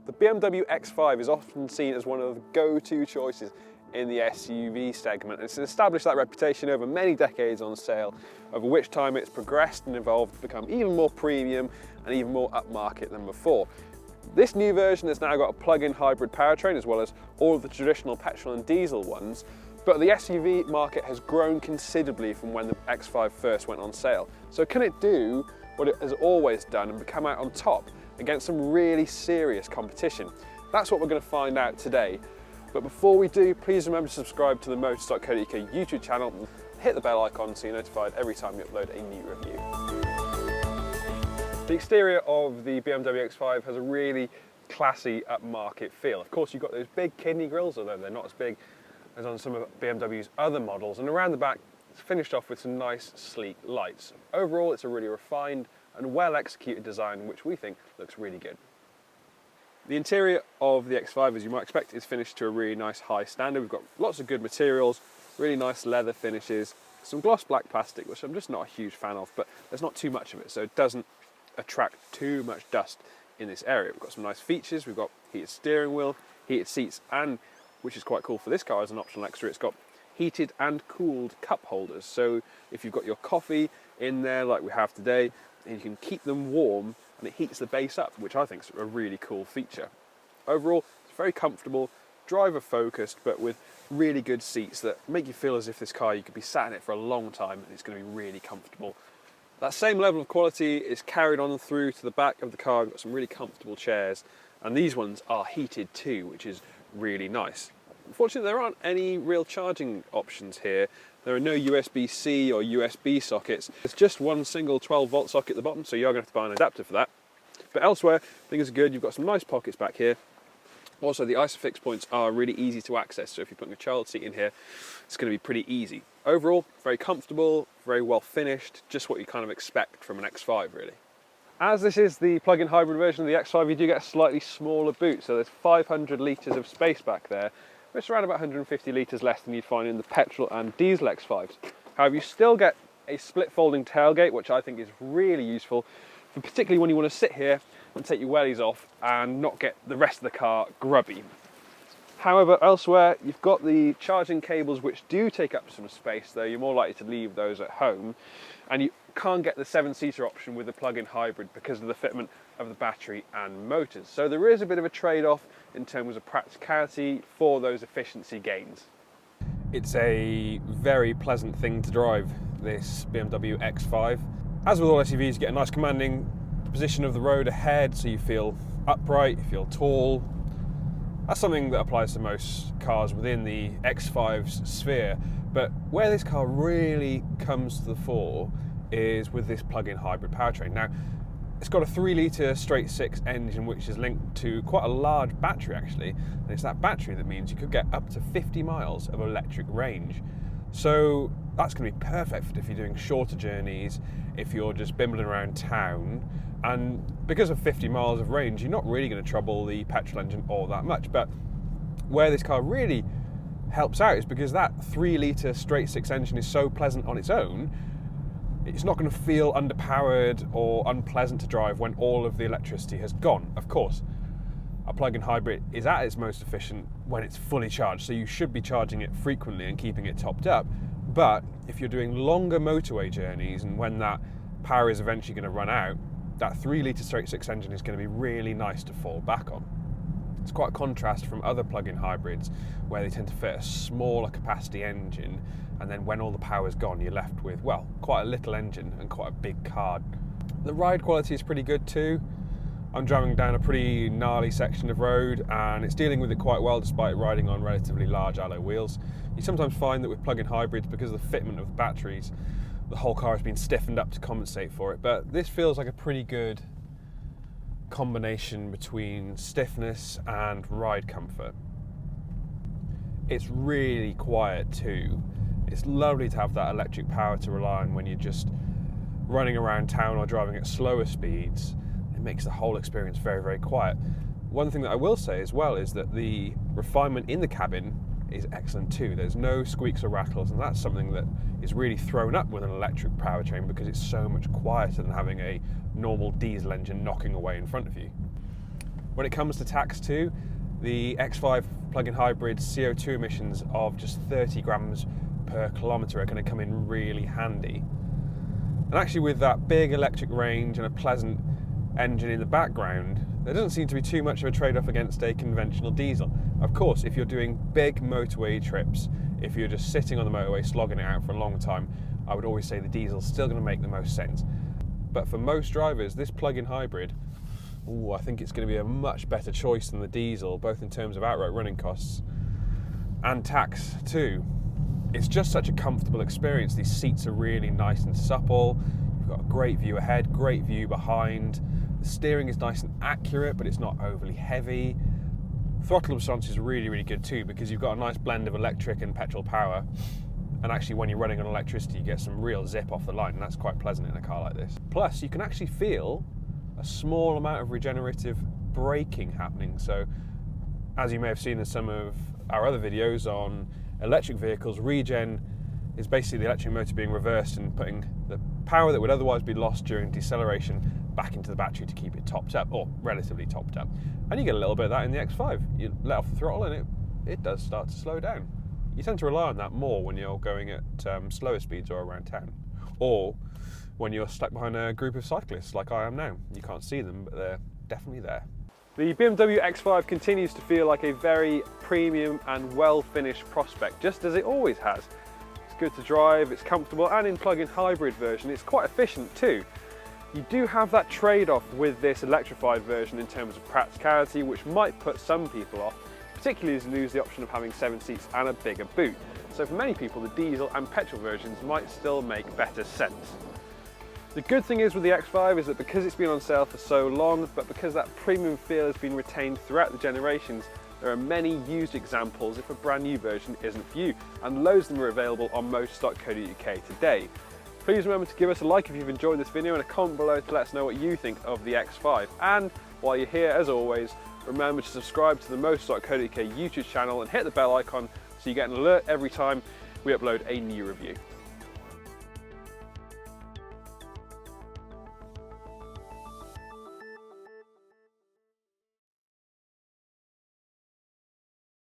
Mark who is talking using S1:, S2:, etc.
S1: The BMW X5 is often seen as one of the go-to choices in the SUV segment. It's established that reputation over many decades on sale, over which time it's progressed and evolved to become even more premium and even more upmarket than before. This new version has now got a plug-in hybrid powertrain as well as all of the traditional petrol and diesel ones, but the SUV market has grown considerably from when the X5 first went on sale. So can it do what it has always done and come out on top against some really serious competition? That's what we're going to find out today. But before we do, please remember to subscribe to the Motors.co.uk YouTube channel and hit the bell icon so you're notified every time we upload a new review. The exterior of the BMW X5 has a really classy upmarket feel. Of course, you've got those big kidney grills, although they're not as big as on some of BMW's other models, and around the back it's finished off with some nice sleek lights. Overall, it's a really refined and well executed design which we think looks really good. The interior of the X5, as you might expect, is finished to a really nice high standard. We've got lots of good materials, really nice leather finishes, some gloss black plastic, which I'm just not a huge fan of, but there's not too much of it, so it doesn't attract too much dust in this area. We've got some nice features. We've got heated steering wheel, heated seats, and, which is quite cool for this car as an optional extra, it's got heated and cooled cup holders. So if you've got your coffee in there like we have today, and you can keep them warm and it heats the base up, which I think is a really cool feature. Overall, it's very comfortable, driver focused, but with really good seats that make you feel as if this car, you could be sat in it for a long time and it's going to be really comfortable. That same level of quality is carried on through to the back of the car. We've got some really comfortable chairs, and these ones are heated too, which is really nice. Unfortunately, there aren't any real charging options here. There are no USB-C or USB sockets. It's just one single 12-volt socket at the bottom, so you're going to have to buy an adapter for that. But elsewhere, things are good. You've got some nice pockets back here. Also, the ISOFIX points are really easy to access, so if you're putting a child seat in here, it's going to be pretty easy. Overall, very comfortable, very well finished, just what you kind of expect from an X5, really. As this is the plug-in hybrid version of the X5, you do get a slightly smaller boot, so there's 500 litres of space back there, which is around about 150 litres less than you'd find in the petrol and diesel X5s. However, you still get a split folding tailgate, which I think is really useful, particularly when you want to sit here and take your wellies off and not get the rest of the car grubby. However, elsewhere, you've got the charging cables which do take up some space, though you're more likely to leave those at home, and you can't get the 7-seater option with the plug-in hybrid because of the fitment of the battery and motors. So there is a bit of a trade-off in terms of practicality for those efficiency gains. It's a very pleasant thing to drive, this BMW X5. As with all SUVs, you get a nice commanding position of the road ahead, so you feel upright, you feel tall. That's something that applies to most cars within the X5's sphere, but where this car really comes to the fore is with this plug-in hybrid powertrain. Now, it's got a 3-litre straight-six engine which is linked to quite a large battery actually, and it's that battery that means you could get up to 50 miles of electric range. So that's going to be perfect if you're doing shorter journeys, if you're just bimbling around town, and because of 50 miles of range, you're not really going to trouble the petrol engine all that much. But where this car really helps out is because that 3-litre straight-six engine is so pleasant on its own, it's not going to feel underpowered or unpleasant to drive when all of the electricity has gone. Of course, a plug-in hybrid is at its most efficient when it's fully charged, so you should be charging it frequently and keeping it topped up. But if you're doing longer motorway journeys and when that power is eventually going to run out, that 3-litre straight-six engine is going to be really nice to fall back on. It's quite a contrast from other plug-in hybrids where they tend to fit a smaller capacity engine, and then when all the power's gone, you're left with, well, quite a little engine and quite a big car. The ride quality is pretty good too. I'm driving down a pretty gnarly section of road and it's dealing with it quite well despite riding on relatively large alloy wheels. You sometimes find that with plug-in hybrids, because of the fitment of the batteries, the whole car has been stiffened up to compensate for it, but this feels like a pretty good combination between stiffness and ride comfort. It's really quiet too. It's lovely to have that electric power to rely on when you're just running around town or driving at slower speeds. It makes the whole experience very, very quiet. One thing that I will say as well is that the refinement in the cabin is excellent too. There's no squeaks or rattles, and that's something that is really thrown up with an electric powertrain because it's so much quieter than having a normal diesel engine knocking away in front of you. When it comes to tax too, the X5 plug-in hybrid CO2 emissions of just 30 grams per kilometre are going to come in really handy. And actually with that big electric range and a pleasant engine in the background, there doesn't seem to be too much of a trade-off against a conventional diesel. Of course, if you're doing big motorway trips, if you're just sitting on the motorway slogging it out for a long time, I would always say the diesel's still going to make the most sense. But for most drivers, this plug-in hybrid, I think it's going to be a much better choice than the diesel, both in terms of outright running costs and tax too. It's just such a comfortable experience. These seats are really nice and supple. You've got a great view ahead, great view behind. The steering is nice and accurate, but it's not overly heavy. Throttle response is really, really good too, because you've got a nice blend of electric and petrol power. And actually when you're running on electricity, you get some real zip off the line, and that's quite pleasant in a car like this. Plus, you can actually feel a small amount of regenerative braking happening. So, as you may have seen in some of our other videos on electric vehicles, regen is basically the electric motor being reversed and putting the power that would otherwise be lost during deceleration back into the battery to keep it topped up, or relatively topped up. And you get a little bit of that in the X5. You let off the throttle and it does start to slow down. You tend to rely on that more when you're going at slower speeds or around town, or when you're stuck behind a group of cyclists like I am now. You can't see them, but they're definitely there. The BMW X5 continues to feel like a very premium and well-finished prospect, just as it always has. It's good to drive, it's comfortable, and in plug-in hybrid version, it's quite efficient too. You do have that trade-off with this electrified version in terms of practicality, which might put some people off, particularly as you lose the option of having 7 seats and a bigger boot. So for many people, the diesel and petrol versions might still make better sense. The good thing is with the X5 is that because it's been on sale for so long, but because that premium feel has been retained throughout the generations, there are many used examples if a brand new version isn't for you, and loads of them are available on Motors.co.uk today. Please remember to give us a like if you've enjoyed this video and a comment below to let us know what you think of the X5. And while you're here, as always, remember to subscribe to the Motors.co.uk YouTube channel and hit the bell icon so you get an alert every time we upload a new review.